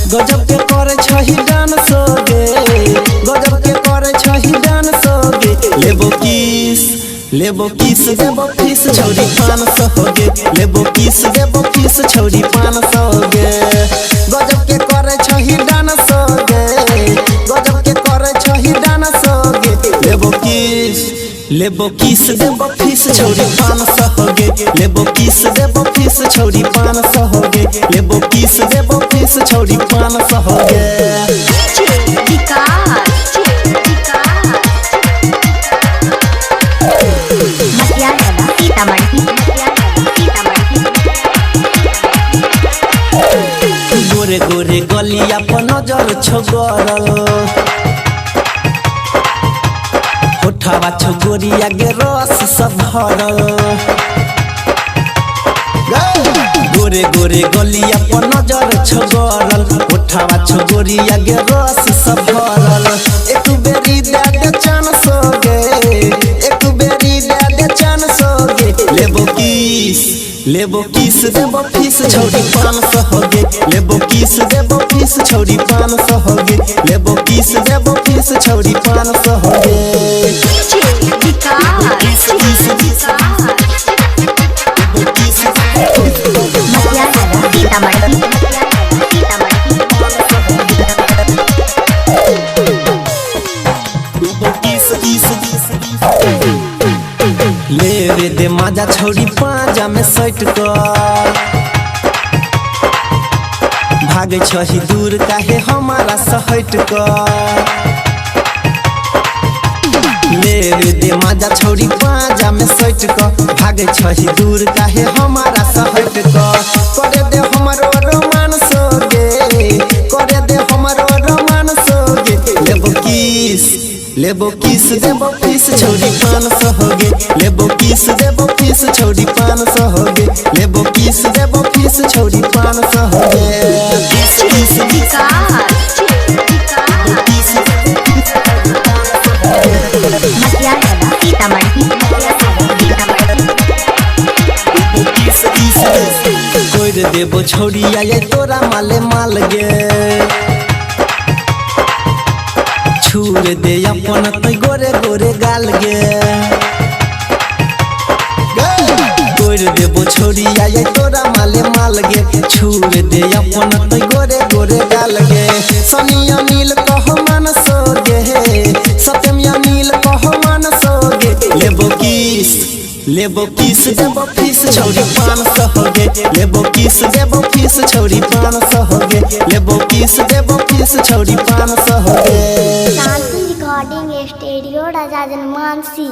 गजब के करे छही डांस गे, गजब के करे छही डांस गे। लेबो किस देबो फीस छोड़ी 500 गे, लेबो किस देबो फीस छोड़ी 500 गे। गजब के करे छही डांस गे, गजब के करे छही डांस गे। लेबो किस देबो फीस छोड़ी 500 गे, लेबो किस देबो फीस छोड़ी 500 गे, लेबो किस देबो फीस छोड़ी 500 गे। गोरे गोरे गलिया पर नजर छोगरल, होठवा छोगोरिया गे रस सब भरल। गोरे गोरे गलिया पर नजर छोगरल, होठवा छोगोरिया गे रस सब भरल। एक बेरी दे दे चांस गे, एक बेरी दे दे चांस गे। लेबो किस देबो फीस छोड़ी 500 गे, लेबो किस देबो फीस छोड़ी 500 गे, लेबो किस देबो फीस छोड़ी 500 गे। लेवे दे माजा छोड़ी पाजा में सट कर, भागे छही दूर काहे हमारा सहट कर। लेवे दे माजा छोड़ी पाजा में सट कर, भागे छही दूर काहे हमारा सहट कर। करे दे हमरो रोमांस गे, करे दे हमरो रोमांस गे। लेबो किस देबो फीस छोड़ी 500 गे, लेबो किस देबो फीस छोड़ी 500 गे, लेबो किस देबो फीस छोड़ी 500 गे। कोई देबो छोड़िया ये तोरा माले माल गे, छूर दे अपन तो गोरे गोरे गाल गे। गोर देबो छोड़िया ये तोरा माले माल गे, छूर दे अपन तो गोरे गोरे गाल गे। सनिया नील कहो मानसो गे, सत्यमिया नील कहो मानसो गे। लेबो किस देबो फीस छोड़ी 500 गे, लेबो किस देबो फीस छोड़ी 500 गे, लेबो किस देबो फीस छोड़ी 500 गे। शांति रिकॉर्डिंग स्टूडियो राजा जनमानसी।